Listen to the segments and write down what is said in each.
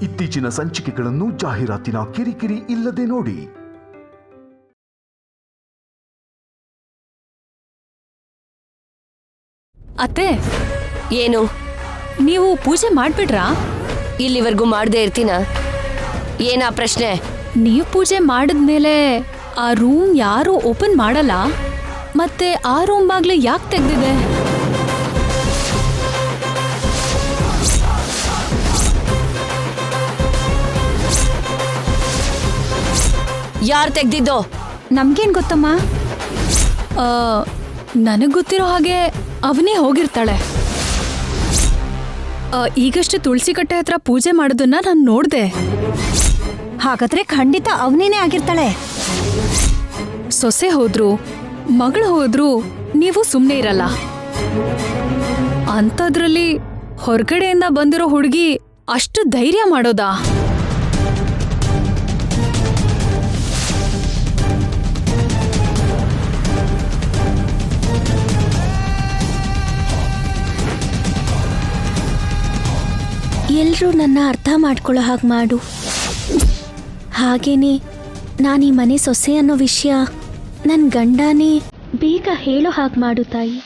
ಇತ್ತೀಚಿನ ಸಂಚಿಕೆಗಳನ್ನು ಜಾಹೀರಾತಿನ ಕಿರಿಕಿರಿ ಇಲ್ಲದೆ ನೋಡಿ. ಅತ್ತೆ, ಏನು? ನೀವು ಪೂಜೆ ಮಾಡ್ಬಿಡ್ರಾ? ಇಲ್ಲಿವರೆಗೂ ಮಾಡದೇ ಇರ್ತೀನ? ಏನಾ ಪ್ರಶ್ನೆ? ನೀವು ಪೂಜೆ ಮಾಡಿದ್ಮೇಲೆ ಆ ರೂಮ್ ಯಾರು ಓಪನ್ ಮಾಡಲ್ಲ, ಮತ್ತೆ ಆ ರೂಮ್ ಬಾಗ್ಲು ಯಾಕೆ ತೆಗ್ದಿದೆ? ಯಾರು ತೆಗ್ದಿದ್ದು? ನಮ್ಗೇನ್ ಗೊತ್ತಮ್ಮ? ನನಗ್ ಗೊತ್ತಿರೋ ಹಾಗೆ ಅವನೇ ಹೋಗಿರ್ತಾಳೆ. ಈಗಷ್ಟು ತುಳಸಿ ಕಟ್ಟೆ ಹತ್ರ ಪೂಜೆ ಮಾಡೋದನ್ನ ನಾನು ನೋಡ್ದೆ. ಹಾಗಾದ್ರೆ ಖಂಡಿತ ಅವನೇನೇ ಆಗಿರ್ತಾಳೆ. ಸೊಸೆ ಹೋದ್ರು, ಮಗಳು ಹೋದ್ರು, ನೀವು ಸುಮ್ಮನೆ ಇರಲ್ಲ. ಅಂಥದ್ರಲ್ಲಿ ಹೊರಗಡೆಯಿಂದ ಬಂದಿರೋ ಹುಡುಗಿ ಅಷ್ಟು ಧೈರ್ಯ ಮಾಡೋದಾ? ಎಲ್ರೂ ನನ್ನ ಅರ್ಥ ಮಾಡ್ಕೊಳ್ಳೋ ಹಾಗೆ ಮಾಡು. ಹಾಗೇನೆ ನಾನು ಈ ಮನೆ ಸೊಸೆ ಅನ್ನೋ ವಿಷಯ ನನ್ನ ಗಂಡನೇ ಬೇಗ ಹೇಳೋ ಹಾಗೆ ಮಾಡು ತಾಯಿ.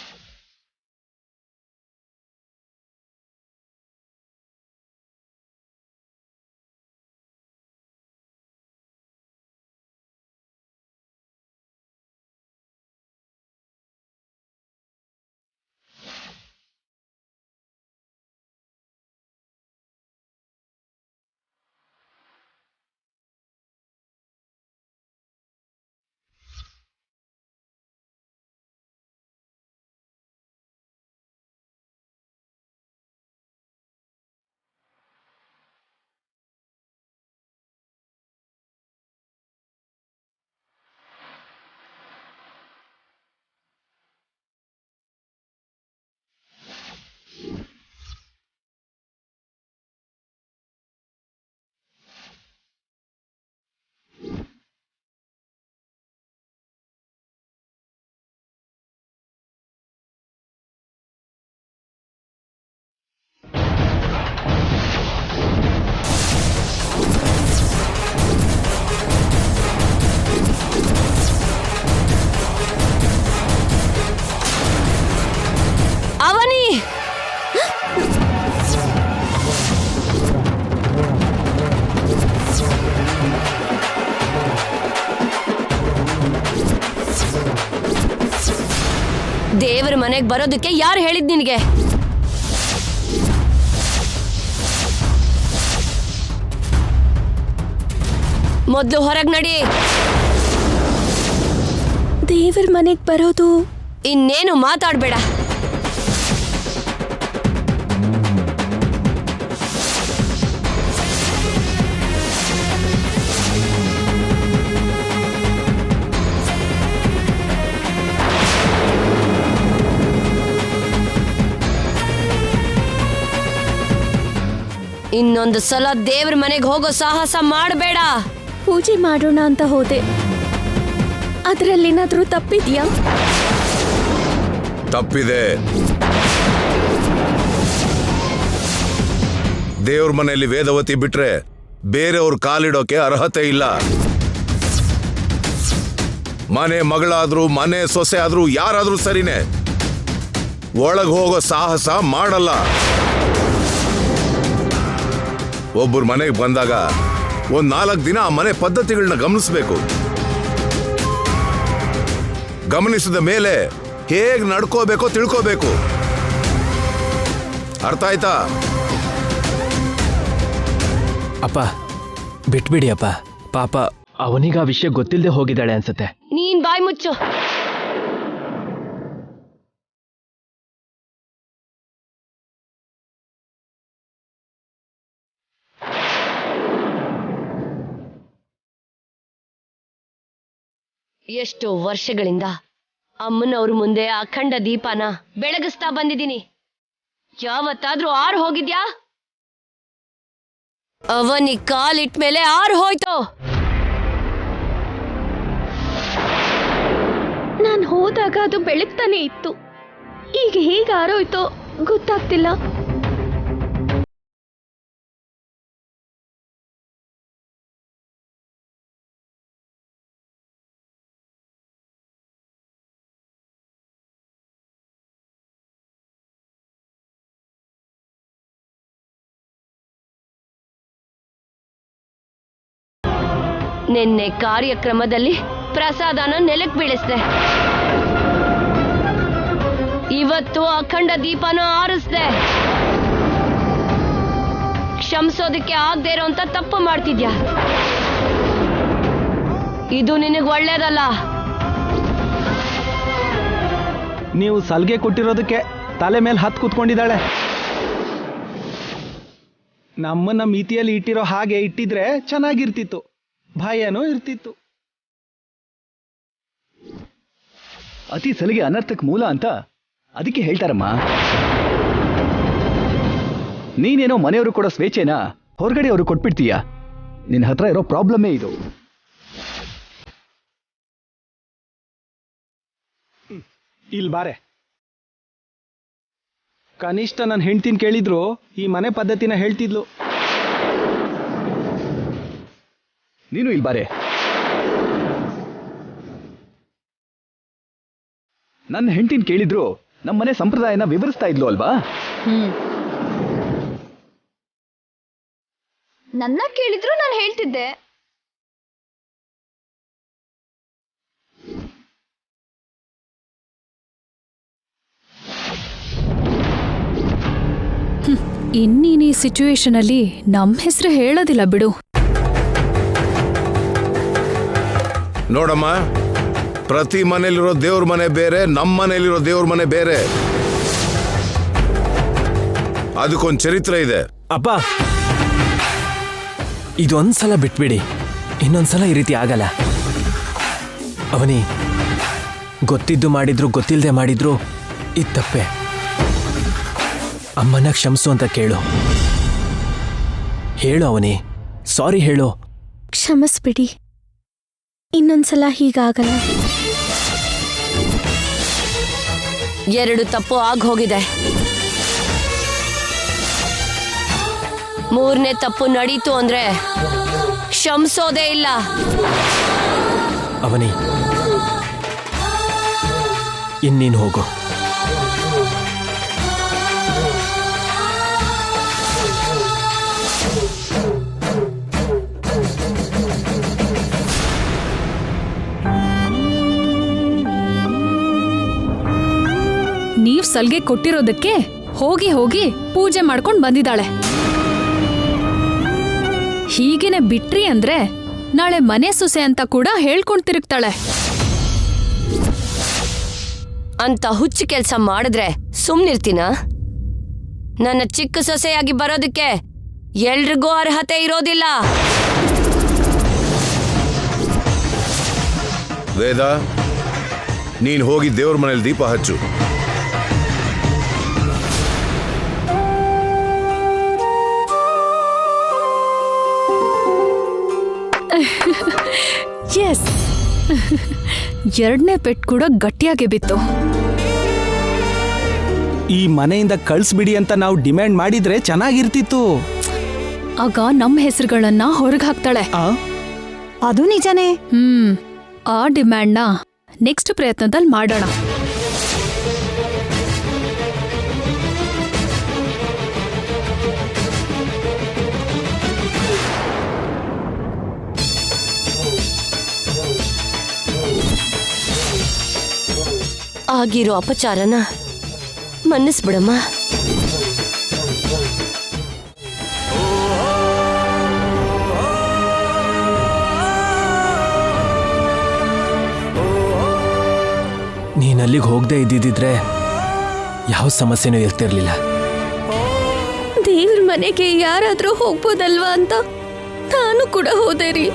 ದೇವರ ಮನೆಗೆ ಬರೋದಕ್ಕೆ ಯಾರು ಹೇಳಿದ್ ನಿನಗೆ? ಮೊದ್ಲು ಹೊರಗ್ ನಡಿ. ದೇವರ ಮನೆಗೆ ಬರೋದು? ಇನ್ನೇನು ಮಾತಾಡ್ಬೇಡ. ಇನ್ನೊಂದು ಸಲ ದೇವ್ರ ಮನೆಗೆ ಹೋಗೋ ಸಾಹಸ ಮಾಡಬೇಡ. ಪೂಜೆ ಮಾಡೋಣ ಅಂತ ಹೋದೆ, ಅದರಲ್ಲೇನಾದ್ರೂ ತಪ್ಪಿದ್ಯಾ? ತಪ್ಪಿದೆ. ದೇವ್ರ ಮನೆಯಲ್ಲಿ ವೇದವತಿ ಬಿಟ್ರೆ ಬೇರೆಯವ್ರ ಕಾಲಿಡೋಕೆ ಅರ್ಹತೆ ಇಲ್ಲ. ಮನೆ ಮಗಳಾದ್ರೂ ಮನೆ ಸೊಸೆ ಆದ್ರೂ ಯಾರಾದ್ರೂ ಸರಿನೇ, ಒಳಗೆ ಹೋಗೋ ಸಾಹಸ ಮಾಡಲ್ಲ. ಒಬ್ಬರು ಮನೆಗೆ ಬಂದಾಗ ಒಂದ್ 4 ದಿನ ಆ ಮನೆ ಪದ್ಧತಿಗಳನ್ನ ಗಮನಿಸಬೇಕು. ಗಮನಿಸಿದ ಮೇಲೆ ಹೇಗ್ ನಡ್ಕೋಬೇಕೋ ತಿಳ್ಕೋಬೇಕು. ಅರ್ಥ ಆಯ್ತಾ? ಅಪ್ಪ ಬಿಟ್ಬಿಡಿ ಅಪ್ಪ, ಪಾಪ ಅವನಿಗ ಆ ವಿಷಯ ಗೊತ್ತಿಲ್ಲದೆ ಹೋಗಿದ್ದಾಳೆ ಅನ್ಸತ್ತೆ. ನೀನ್ ಬಾಯ್ ಮುಚ್ಚು. ಎಷ್ಟು ವರ್ಷಗಳಿಂದ ಅಮ್ಮನವ್ರ ಮುಂದೆ ಅಖಂಡ ದೀಪನ ಬೆಳಗಿಸ್ತಾ ಬಂದಿದ್ದೀನಿ. ಯಾವತ್ತಾದ್ರೂ ಆರು ಹೋಗಿದ್ಯಾ? ಅವನಿ ಕಾಲಿಟ್ಟ ಮೇಲೆ ಆರು ಹೋಯ್ತು. ನಾನು ಹೋದಾಗ ಅದು ಬೆಳಗ್ತಾನೆ ಇತ್ತು. ಈಗ ಹೇಗೆ ಆರೋಯ್ತೋ ಗೊತ್ತಾಗ್ತಿಲ್ಲ. ನಿನ್ನೆ ಕಾರ್ಯಕ್ರಮದಲ್ಲಿ ಪ್ರಸಾದನ ನೆಲಕ್ಕೆ ಬೀಳಿಸ್ದೆ. ಇವತ್ತು ಅಖಂಡ ದೀಪನ ಆರಿಸ್ದೆ. ಕ್ಷಮಿಸೋದಕ್ಕೆ ಆಗದೆ ಇರೋಂತ ತಪ್ಪು ಮಾಡ್ತಿದ್ಯಾ. ಇದು ನಿನಗೆ ಒಳ್ಳೇದಲ್ಲ. ನೀವು ಸಲ್ಗೆ ಕೊಟ್ಟಿರೋದಕ್ಕೆ ತಲೆ ಮೇಲೆ ಹತ್ತು ಕೂತ್ಕೊಂಡಿದ್ದಾಳೆ. ನಮ್ಮನ್ನ ಮಿತಿಯಲ್ಲಿ ಇಟ್ಟಿರೋ ಹಾಗೆ ಇಟ್ಟಿದ್ರೆ ಚೆನ್ನಾಗಿರ್ತಿತ್ತು, ಭಯನೂ ಇರ್ತಿತ್ತು. ಅತಿ ಸಲಿಗೆ ಅನರ್ಥಕ್ಕೆ ಮೂಲ ಅಂತ ಅದಕ್ಕೆ ಹೇಳ್ತಾರಮ್ಮ. ನೀನೇನೋ ಮನೆಯವರು ಕೊಡೋ ಸ್ವೇಚ್ಛೆನ ಹೊರಗಡೆ ಅವರು ಕೊಟ್ಬಿಡ್ತೀಯ. ನಿನ್ನ ಹತ್ರ ಇರೋ ಪ್ರಾಬ್ಲಮ್ಮೇ ಇದು. ಇಲ್ಲಿ ಬಾರೆ. ಕನಿಷ್ಠ ನನ್ನ ಹೆಂಡ್ತಿನ ಕೇಳಿದ್ರು ಈ ಮನೆ ಪದ್ಧತಿನ ಹೇಳ್ತಿದ್ಲು. ನೀನು ಇಲ್ಲಿ ಬಾರೆ. ನನ್ನ ಹೆಂಡ್ತಿನ ಕೇಳಿದ್ರು ನಮ್ಮನೆ ಸಂಪ್ರದಾಯನ ವಿವರಿಸ್ತಾ ಇದ್ಲು ಅಲ್ವಾ? ನನ್ನ ಕೇಳಿದ್ರು ನಾನು ಹೇಳ್ತಿದ್ದೆ. ಇನ್ನೀನ್ ಈ ಸಿಚುವೇಶನ್ ಅಲ್ಲಿ ನಮ್ ಹೆಸರು ಹೇಳೋದಿಲ್ಲ ಬಿಡು. ನೋಡಮ್ಮ, ಪ್ರತಿ ಮನೇಲಿರೋ ದೇವ್ರ ಮನೆ ಬೇರೆ, ನಮ್ಮ ಮನೇಲಿರೋ ದೇವ್ರ ಮನೆ ಬೇರೆ. ಅದಕ್ಕೊಂದು ಚರಿತ್ರೆ ಇದೆ. ಅಪ್ಪ, ಇದೊಂದ್ಸಲ ಬಿಟ್ಬಿಡಿ, ಇನ್ನೊಂದ್ಸಲ ಈ ರೀತಿ ಆಗಲ್ಲ. ಅವನಿ, ಗೊತ್ತಿದ್ದು ಮಾಡಿದ್ರು ಗೊತ್ತಿಲ್ಲದೆ ಮಾಡಿದ್ರು ಇದು ತಪ್ಪೆ. ಅಮ್ಮನ ಕ್ಷಮಿಸು ಅಂತ ಕೇಳು. ಹೇಳು ಅವನಿ, ಸಾರಿ ಹೇಳು. ಕ್ಷಮಿಸ್ಬಿಡಿ, ಇನ್ನೊಂದ್ಸಲ ಹೀಗಾಗಲ್ಲ. 2 ತಪ್ಪು ಹೋಗಿದೆ. 3ನೇ ತಪ್ಪು ನಡೀತು ಅಂದ್ರೆ ಕ್ಷಮಿಸೋದೇ ಇಲ್ಲ. ಅವನಿ, ಇನ್ನೀನು ಹೋಗು. ನೀವ್ ಸಲ್ಗೆ ಕೊಟ್ಟಿರೋದಕ್ಕೆ ಹೋಗಿ ಹೋಗಿ ಪೂಜೆ ಮಾಡ್ಕೊಂಡ್ ಬಂದಿದ್ದಾಳೆ. ಹೀಗೇನೆ ಬಿಟ್ರಿ ಅಂದ್ರೆ ನಾಳೆ ಮನೆ ಸೊಸೆ ಅಂತ ಕೂಡ ಹೇಳ್ಕೊಂಡ್ ತಿರುಗ್ತಾಳೆ. ಅಂತ ಹುಚ್ಚು ಕೆಲಸ ಮಾಡಿದ್ರೆ ಸುಮ್ನಿರ್ತೀನ? ನನ್ನ ಚಿಕ್ಕ ಸೊಸೆಯಾಗಿ ಬರೋದಕ್ಕೆ ಎಲ್ರಿಗೂ ಅರ್ಹತೆ ಇರೋದಿಲ್ಲ. ವೇದ, ನೀನ್ ಹೋಗಿ ದೇವ್ರ ಮನೇಲಿ ದೀಪ ಹಚ್ಚು. ಎಸ್, 2ನೇ ಪೆಟ್ ಕೂಡ ಗಟ್ಟಿಯಾಗಿ ಬಿತ್ತು. ಈ ಮನೆಯಿಂದ ಕಳಿಸ್ಬಿಡಿ ಅಂತ ನಾವು ಡಿಮ್ಯಾಂಡ್ ಮಾಡಿದ್ರೆ ಚೆನ್ನಾಗಿರ್ತಿತ್ತು. ಆಗ ನಮ್ಮ ಹೆಸರುಗಳನ್ನ ಹೊರಗೆ ಹಾಕ್ತಾಳೆ. ಅದು ನಿಜನೇ. ಆ ಡಿಮ್ಯಾಂಡ್ನ ನೆಕ್ಸ್ಟ್ ಪ್ರಯತ್ನದಲ್ಲಿ ಮಾಡೋಣ. ಆಗಿರೋ ಅಪಚಾರನ ಮನ್ನಿಸ್ಬಿಡಮ್ಮ. ನೀನಲ್ಲಿಗೆ ಹೋಗದೆ ಇದ್ದಿದ್ರೆ ಯಾವ ಸಮಸ್ಯೆನೂ ಇರ್ತಿರ್ಲಿಲ್ಲ. ದೇವ್ರ ಮನೆಗೆ ಯಾರಾದ್ರೂ ಹೋಗ್ಬೋದಲ್ವಾ ಅಂತ ನಾನು ಕೂಡ ಹೋದೆ ರೀ.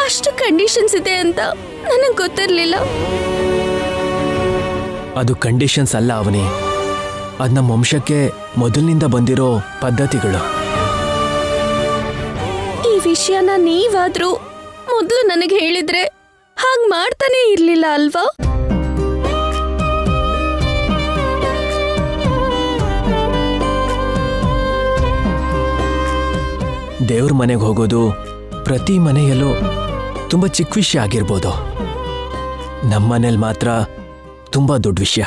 ಅಷ್ಟು ಕಂಡೀಷನ್ಸ್ ಇದೆ ಅಂತ ನನಗೆ ಗೊತ್ತಿರ್ಲಿಲ್ಲ. ಅದು ಕಂಡೀಷನ್ಸ್ ಅಲ್ಲ ಅವನಿ, ಅದು ನಮ್ಮ ವಂಶಕ್ಕೆ ಮೊದಲಿನಿಂದ ಬಂದಿರೋ ಪದ್ಧತಿಗಳು. ಈ ವಿಷಯನ ನೀವಾದ್ರೂ ಮೊದಲು ನನಗೆ ಹೇಳಿದ್ರೆ ಹಾಗೆ ಮಾಡ್ತಾನೆ ಇರ್ಲಿಲ್ಲ ಅಲ್ವಾ? ದೇವ್ರ ಮನೆಗೆ ಹೋಗೋದು ಪ್ರತಿ ಮನೆಯಲ್ಲೂ ತುಂಬ ಚಿಕ್ಕ ವಿಷಯ ಆಗಿರ್ಬೋದು, ನಮ್ಮ ಮನೇಲಿ ಮಾತ್ರ ತುಂಬ ದೊಡ್ಡ ವಿಷಯ.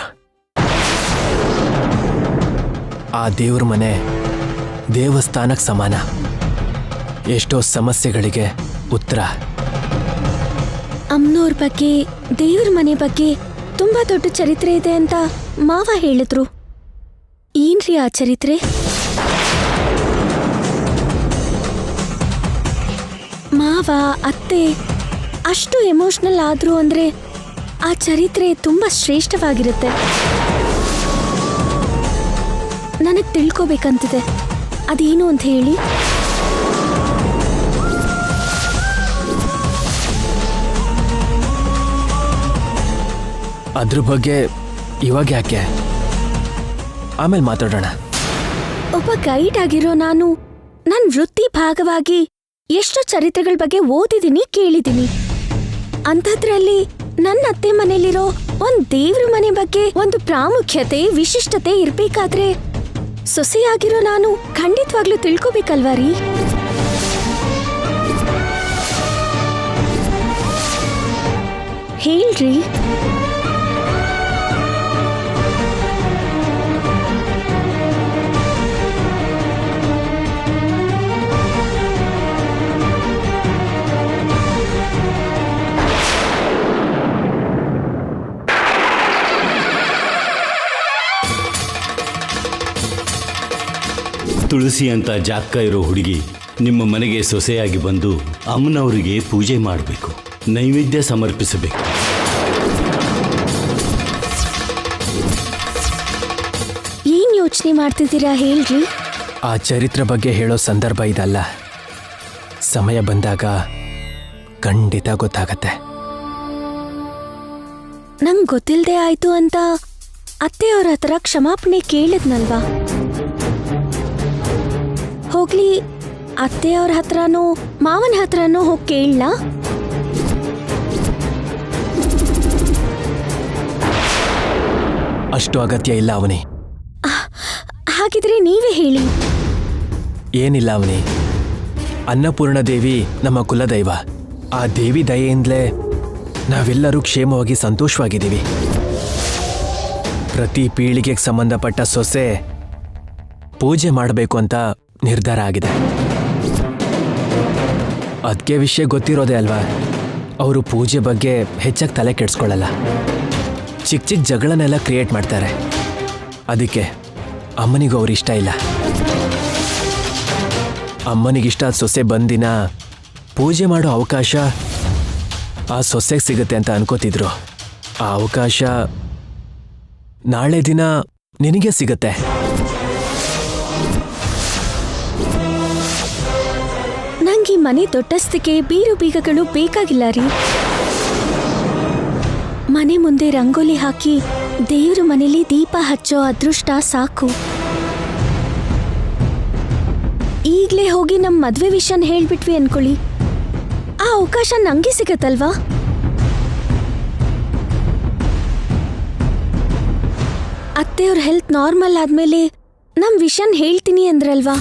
ಆ ದೇವ್ರ ಮನೆ ದೇವಸ್ಥಾನಕ್ಕೆ ಸಮಾನ. ಎಷ್ಟೋ ಸಮಸ್ಯೆಗಳಿಗೆ ಉತ್ತರ. ಅಮ್ಮನವ್ರ ಬಗ್ಗೆ, ದೇವ್ರ ಮನೆ ಬಗ್ಗೆ ತುಂಬಾ ದೊಡ್ಡ ಚರಿತ್ರೆ ಇದೆ ಅಂತ ಮಾವ ಹೇಳಿದ್ರು. ಏನ್ರಿ ಆ ಚರಿತ್ರೆ? ಮಾವ ಅತ್ತೆ ಅಷ್ಟು ಎಮೋಷನಲ್ ಆದ್ರು ಅಂದ್ರೆ ಆ ಚರಿತ್ರೆ ತುಂಬಾ ಶ್ರೇಷ್ಠವಾಗಿರುತ್ತೆ. ನನಗ್ ತಿಳ್ಕೋಬೇಕಂತಿದೆ, ಅದೇನು ಅಂತ ಹೇಳಿ. ಅದ್ರ ಬಗ್ಗೆ ಇವಾಗ ಯಾಕೆ, ಆಮೇಲೆ ಮಾತಾಡೋಣ. ಒಬ್ಬ ಗೈಡ್ ಆಗಿರೋ ನಾನು ನನ್ನ ವೃತ್ತಿ ಭಾಗವಾಗಿ ಎಷ್ಟು ಚರಿತ್ರೆಗಳ ಬಗ್ಗೆ ಓದಿದ್ದೀನಿ, ಕೇಳಿದ್ದೀನಿ. ಅಂಥದ್ರಲ್ಲಿ ನನ್ನ ಅತ್ತೆ ಮನೇಲಿರೋ ಒಂದ್ ದೇವ್ರ ಮನೆ ಬಗ್ಗೆ ಒಂದು ಪ್ರಾಮುಖ್ಯತೆ, ವಿಶಿಷ್ಟತೆ ಇರ್ಬೇಕಾದ್ರೆ ಸೊಸೆಯಾಗಿರೋ ನಾನು ಖಂಡಿತವಾಗ್ಲೂ ತಿಳ್ಕೋಬೇಕಲ್ವಾ ರೀ? ಹೇಳ್ರಿ. ತುಳಸಿ ಅಂತ ಜಾಕ್ಕ ಇರೋ ಹುಡುಗಿ ನಿಮ್ಮ ಮನೆಗೆ ಸೊಸೆಯಾಗಿ ಬಂದು ಅಮ್ಮನವರಿಗೆ ಪೂಜೆ ಮಾಡಬೇಕು, ನೈವೇದ್ಯ ಸಮರ್ಪಿಸಬೇಕು. ಏನ್ ಯೋಚನೆ ಮಾಡ್ತಿದ್ದೀರಾ ಹೇಳ್ರಿ? ಆ ಚರಿತ್ರೆ ಬಗ್ಗೆ ಹೇಳೋ ಸಂದರ್ಭ ಇದಲ್ಲ. ಸಮಯ ಬಂದಾಗ ಖಂಡಿತ ಗೊತ್ತಾಗತ್ತೆ. ನಂಗ್ ಗೊತ್ತಿಲ್ದೆ ಆಯ್ತು ಅಂತ ಅತ್ತೆಯವ್ರ ಹತ್ರ ಕ್ಷಮಾಪಣೆ ಕೇಳಿದ್ನಲ್ವಾ? ಹೋಗ್ಲಿ, ಅತ್ತೆಯವ್ರ ಹತ್ರನೋ ಮಾವನ ಹತ್ರನೋ ಹೋಗಿ ಕೇಳಲ್ಲ? ಅಷ್ಟು ಅಗತ್ಯ ಇಲ್ಲ ಅವನಿ. ಹಾಗಿದ್ರೆ ನೀವೇ ಹೇಳಿ. ಏನಿಲ್ಲ ಅವನಿ, ಅನ್ನಪೂರ್ಣ ದೇವಿ ನಮ್ಮ ಕುಲದೈವ. ಆ ದೇವಿ ದಯೆಯಿಂದಲೇ ನಾವೆಲ್ಲರೂ ಕ್ಷೇಮವಾಗಿ ಸಂತೋಷವಾಗಿದ್ದೀವಿ. ಪ್ರತಿ ಪೀಳಿಗೆಗೆ ಸಂಬಂಧಪಟ್ಟ ಸೊಸೆ ಪೂಜೆ ಮಾಡಬೇಕು ಅಂತ ನಿರ್ಧಾರ ಆಗಿದೆ. ಅದಕ್ಕೆ ವಿಷಯ ಗೊತ್ತಿರೋದೇ ಅಲ್ವಾ, ಅವರು ಪೂಜೆ ಬಗ್ಗೆ ಹೆಚ್ಚಾಗಿ ತಲೆ ಕೆಡಿಸ್ಕೊಳ್ಳಲ್ಲ. ಚಿಕ್ಕ ಚಿಕ್ಕ ಜಗಳನ್ನೆಲ್ಲ ಕ್ರಿಯೇಟ್ ಮಾಡ್ತಾರೆ. ಅದಕ್ಕೆ ಅಮ್ಮನಿಗೂ ಅವ್ರು ಇಷ್ಟ ಇಲ್ಲ. ಅಮ್ಮನಿಗಿಷ್ಟ ಸೊಸೆ ಬಂದಿನ ಪೂಜೆ ಮಾಡೋ ಅವಕಾಶ ಆ ಸೊಸೆಗೆ ಸಿಗುತ್ತೆ ಅಂತ ಅನ್ಕೋತಿದ್ರು. ಆ ಅವಕಾಶ ನಾಳೆ ದಿನ ನಿನಗೆ ಸಿಗತ್ತೆ. ನಂಗೆ ಮನೆ ದೊಡ್ಡಸ್ತಿಗೆ ಬೀರು ಬೀಗಗಳು ಬೇಕಾಗಿಲ್ಲ ರೀ. ಮನೆ ಮುಂದೆ ರಂಗೋಲಿ ಹಾಕಿ ದೇವ್ರ ಮನೇಲಿ ದೀಪ ಹಚ್ಚೋ ಅದೃಷ್ಟ ಸಾಕು. ಈಗ್ಲೇ ಹೋಗಿ ನಮ್ ಮದ್ವೆ ವಿಷಯನ ಹೇಳ್ಬಿಟ್ವಿ ಅನ್ಕೊಳ್ಳಿ, ಆ ಅವಕಾಶ ನಂಗೆ ಸಿಗತ್ತಲ್ವಾ? ಅತ್ತೆಯವ್ರ ಹೆಲ್ತ್ ನಾರ್ಮಲ್ ಆದ್ಮೇಲೆ ನಮ್ ವಿಷಯನ್ ಹೇಳ್ತೀನಿ ಅಂದ್ರಲ್ವಾ?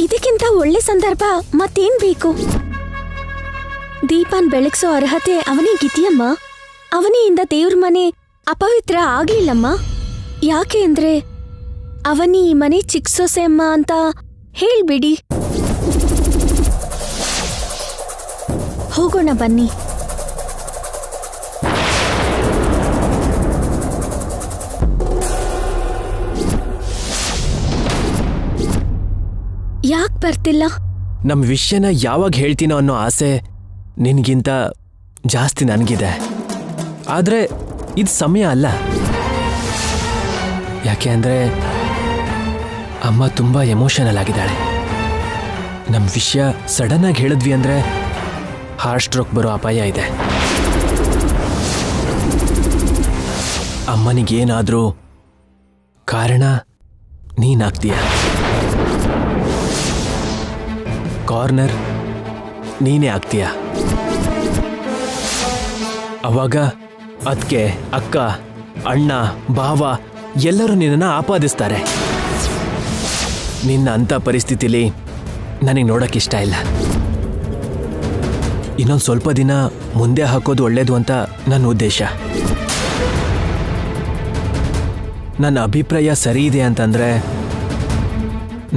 ಇದಕ್ಕಿಂತ ಒಳ್ಳೆ ಸಂದರ್ಭ ಮತ್ತೇನ್ ಬೇಕು? ದೀಪನ್ ಬೆಳಗ್ಸೋ ಅರ್ಹತೆ ಅವನಿಗಿದೆಯಮ್ಮ. ಅವನಿಯಿಂದ ದೇವ್ರ ಮನೆ ಅಪವಿತ್ರ ಆಗ್ಲಿಲ್ಲಮ್ಮ. ಯಾಕೆ ಅಂದ್ರೆ ಅವನಿ ಈ ಮನೆ ಚಿಕ್ಕ ಸೊಸೆ ಅಮ್ಮ ಅಂತ ಹೇಳ್ಬಿಡಿ. ಹೋಗೋಣ ಬನ್ನಿ. ಯಾಕೆ ಬರ್ತಿಲ್ಲ? ನಮ್ಮ ವಿಷಯನ ಯಾವಾಗ ಹೇಳ್ತೀನೋ ಅನ್ನೋ ಆಸೆ ನಿನ್ಗಿಂತ ಜಾಸ್ತಿ ನನಗಿದೆ. ಆದರೆ ಇದು ಸಮಯ ಅಲ್ಲ. ಯಾಕೆ ಅಂದರೆ ಅಮ್ಮ ತುಂಬ ಎಮೋಷನಲ್ ಆಗಿದ್ದಾಳೆ. ನಮ್ಮ ವಿಷಯ ಸಡನ್ನಾಗಿ ಹೇಳಿದ್ವಿ ಅಂದರೆ ಹಾರ್ಟ್ ಸ್ಟ್ರೋಕ್ ಬರೋ ಅಪಾಯ ಇದೆ. ಅಮ್ಮನಿಗೇನಾದರೂ ಕಾರಣ ನೀನಾಗ್ತೀಯ. ಕಾರ್ನರ್ ನೀನೇ ಆಗ್ತೀಯ. ಅವಾಗ ಅದ್ಕೆ, ಅಕ್ಕ, ಅಣ್ಣ, ಭಾವ ಎಲ್ಲರೂ ನಿನ್ನನ್ನು ಆಪಾದಿಸ್ತಾರೆ. ನಿನ್ನ ಅಂಥ ಪರಿಸ್ಥಿತಿಲಿ ನನಗೆ ನೋಡೋಕ್ಕಿಷ್ಟ ಇಲ್ಲ. ಇನ್ನೊಂದು ಸ್ವಲ್ಪ ದಿನ ಮುಂದೆ ಹಾಕೋದು ಒಳ್ಳೇದು ಅಂತ ನನ್ನ ಉದ್ದೇಶ. ನನ್ನ ಅಭಿಪ್ರಾಯ ಸರಿ ಇದೆ ಅಂತಂದರೆ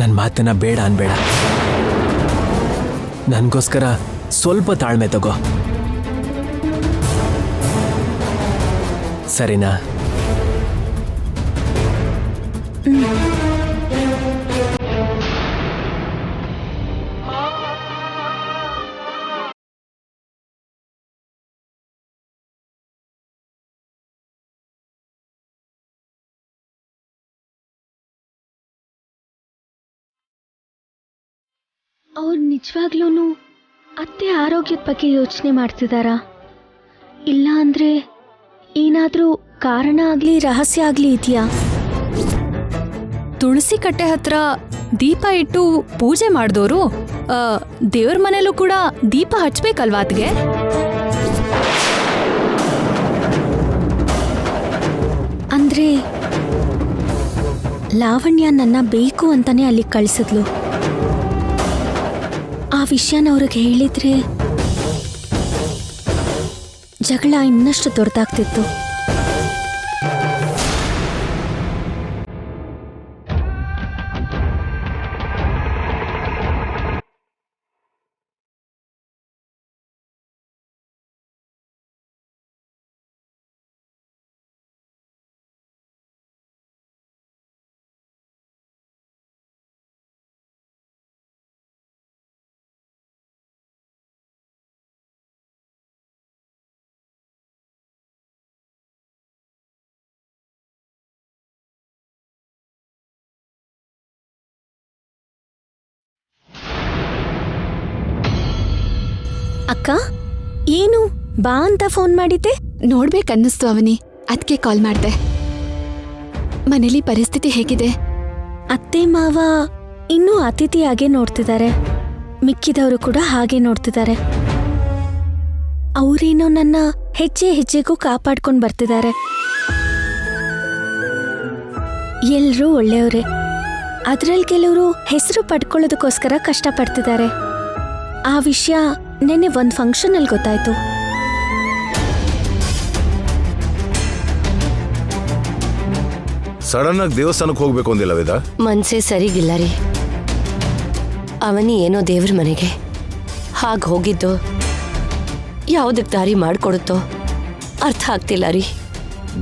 ನನ್ನ ಮಾತನ್ನ ಬೇಡ ಅನ್ಬೇಡ. ನನಗೋಸ್ಕರ ಸ್ವಲ್ಪ ತಾಳ್ಮೆ ತಗೋ, ಸರಿನಾ? ಅವ್ರು ನಿಜವಾಗ್ಲೂ ಅತ್ತೆ ಆರೋಗ್ಯದ ಬಗ್ಗೆ ಯೋಚನೆ ಮಾಡ್ತಿದ್ದಾರಾ? ಇಲ್ಲ ಅಂದ್ರೆ ಏನಾದ್ರೂ ಕಾರಣ ಆಗ್ಲಿ ರಹಸ್ಯ ಆಗ್ಲಿ ಇದೆಯಾ? ತುಳಸಿ ಕಟ್ಟೆ ಹತ್ರ ದೀಪ ಇಟ್ಟು ಪೂಜೆ ಮಾಡಿದವರು ದೇವ್ರ ಮನೇಲೂ ಕೂಡ ದೀಪ ಹಚ್ಬೇಕಲ್ವಾ ಅತ್ಗೆ? ಅಂದ್ರೆ ಲಾವಣ್ಯ ನನ್ನ ಬೇಕು ಅಂತಾನೆ ಅಲ್ಲಿ ಕಳಿಸಿದ್ಲು. ಆ ವಿಷಯನ ಅವ್ರಿಗೆ ಹೇಳಿದ್ರೆ ಜಗಳ ಇನ್ನಷ್ಟು ದೊಡ್ಡದಾಗ್ತಿತ್ತು. ಅಕ್ಕ, ಏನು ಬಾ ಅಂತ ಫೋನ್ ಮಾಡಿದ್ದೆ? ನೋಡ್ಬೇಕನ್ನಿಸ್ತು ಅವನಿ, ಅದಕ್ಕೆ ಕಾಲ್ ಮಾಡ್ದೆ. ಮನೇಲಿ ಪರಿಸ್ಥಿತಿ ಹೇಗಿದೆ? ಅತ್ತೆ ಮಾವ ಇನ್ನೂ ಅತಿಥಿಯಾಗೆ ನೋಡ್ತಿದ್ದಾರೆ, ಮಿಕ್ಕಿದವರು ಕೂಡ ಹಾಗೆ ನೋಡ್ತಿದ್ದಾರೆ. ಅವರೇನೋ ನನ್ನ ಹೆಜ್ಜೆ ಹೆಜ್ಜೆಗೂ ಕಾಪಾಡ್ಕೊಂಡು ಬರ್ತಿದ್ದಾರೆ. ಎಲ್ರೂ ಒಳ್ಳೆಯವರೇ, ಅದ್ರಲ್ಲಿ ಕೆಲವರು ಹೆಸರು ಪಡ್ಕೊಳ್ಳೋದಕ್ಕೋಸ್ಕರ ಕಷ್ಟಪಡ್ತಿದ್ದಾರೆ. ಆ ವಿಷಯ ನೆನ್ನೆ ಒಂದು ಫಂಕ್ಷನಲ್ಲಿ ಗೊತ್ತಾಯ್ತು. ಸಡನ್ ಆಗಿ ದೇವಸ್ಥಾನಕ್ಕೆ ಹೋಗ್ಬೇಕು ಅಂದಿಲ್ಲ ವೇದ? ಮನ್ಸೇ ಸರಿಗಿಲ್ಲ ರೀ. ಅವನಿ ಏನೋ ದೇವ್ರ ಮನೆಗೆ ಹಾಗೆ ಹೋಗಿದ್ದು ಯಾವುದಕ್ಕೆ ದಾರಿ ಮಾಡಿಕೊಡುತ್ತೋ ಅರ್ಥ ಆಗ್ತಿಲ್ಲ ರೀ.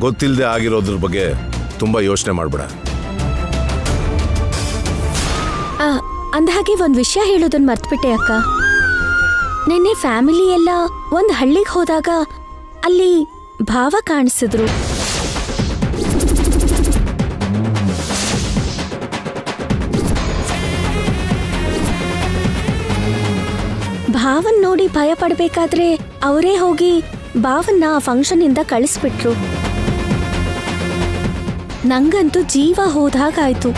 ಗೊತ್ತಿಲ್ಲದೆ ಆಗಿರೋದ್ರ ಬಗ್ಗೆ ತುಂಬಾ ಯೋಚನೆ ಮಾಡ್ಬೇಡ. ಅಂದಹಾಗೆ ಒಂದು ವಿಷಯ ಹೇಳೋದನ್ನ ಮರ್ತ್ಬಿಟ್ಟೆ ಅಕ್ಕ. ನೆನ್ನೆ ಫ್ಯಾಮಿಲಿ ಎಲ್ಲ ಒಂದು ಹಳ್ಳಿಗೆ ಹೋದಾಗ ಅಲ್ಲಿ ಭಾವ ಕಾಣಿಸಿದ್ರು. ಭಾವನ್ ನೋಡಿ ಭಯ ಪಡ್ಬೇಕಾದ್ರೆ ಅವರೇ ಹೋಗಿ ಭಾವನ್ನ ಫಂಕ್ಷನ್ ಇಂದ ಕಳಿಸ್ಬಿಟ್ರು. ನಂಗಂತೂ ಜೀವ ಹೋದಾಗಾಯ್ತು.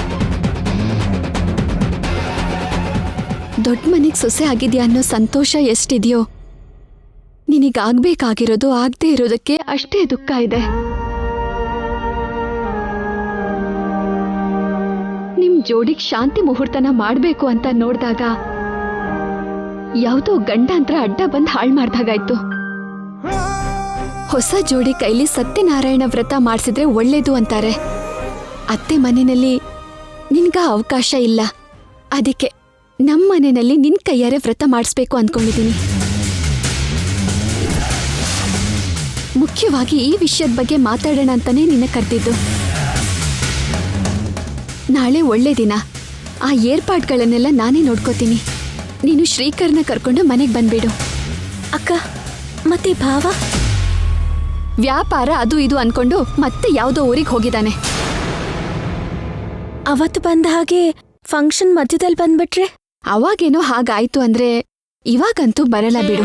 ದೊಡ್ಡ ಮನೆಗೆ ಸೊಸೆ ಆಗಿದ್ಯಾ ಅನ್ನೋ ಸಂತೋಷ ಎಷ್ಟಿದೆಯೋ, ನಿನಗಾಗ್ಬೇಕಾಗಿರೋದು ಆಗದೆ ಇರೋದಕ್ಕೆ ಅಷ್ಟೇ ದುಃಖ ಇದೆ. ನಿಮ್ ಜೋಡಿಗ್ ಶಾಂತಿ ಮುಹೂರ್ತನ ಮಾಡ್ಬೇಕು ಅಂತ ನೋಡ್ದಾಗ ಯಾವುದೋ ಗಂಡಾಂತರ ಅಡ್ಡ ಬಂದ್ ಹಾಳು ಮಾಡ್ದಾಗಾಯ್ತು. ಹೊಸ ಜೋಡಿ ಕೈಲಿ ಸತ್ಯನಾರಾಯಣ ವ್ರತ ಮಾಡಿಸಿದ್ರೆ ಒಳ್ಳೇದು ಅಂತಾರೆ. ಅತ್ತೆ ಮನೆಯಲ್ಲಿ ನಿನ್ಗ ಅವಕಾಶ ಇಲ್ಲ, ಅದಕ್ಕೆ ನಮ್ಮ ಮನೆಯಲ್ಲಿ ನಿನ್ ಕೈಯಾರೆ ವ್ರತ ಮಾಡಿಸ್ಬೇಕು ಅಂದ್ಕೊಂಡಿದ್ದೀನಿ. ಮುಖ್ಯವಾಗಿ ಈ ವಿಷಯದ ಬಗ್ಗೆ ಮಾತಾಡೋಣ ಅಂತಾನೆ ನಿನ್ನ ಕರೆದಿದ್ದು. ನಾಳೆ ಒಳ್ಳೆ ದಿನ, ಆ ಏರ್ಪಾಡುಗಳನ್ನೆಲ್ಲ ನಾನೇ ನೋಡ್ಕೋತೀನಿ. ನೀನು ಶ್ರೀಕರ್ನ ಕರ್ಕೊಂಡು ಮನೆಗೆ ಬಂದ್ಬಿಡು. ಅಕ್ಕ, ಮತ್ತೆ ಭಾವ? ವ್ಯಾಪಾರ ಅದು ಇದು ಅನ್ಕೊಂಡು ಮತ್ತೆ ಯಾವುದೋ ಊರಿಗೆ ಹೋಗಿದ್ದಾನೆ. ಅವತ್ತು ಬಂದ ಹಾಗೆ ಫಂಕ್ಷನ್ ಮಧ್ಯದಲ್ಲಿ ಬಂದ್ಬಿಟ್ರೆ? ಅವಾಗೇನೋ ಹಾಗಾಯ್ತು ಅಂದ್ರೆ ಇವಾಗಂತೂ ಬರಲ್ಲ ಬಿಡು.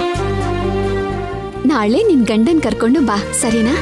ನಾಳೆ ನಿನ್ ಗಂಡನ್ ಕರ್ಕೊಂಡು ಬಾ, ಸರಿನಾ?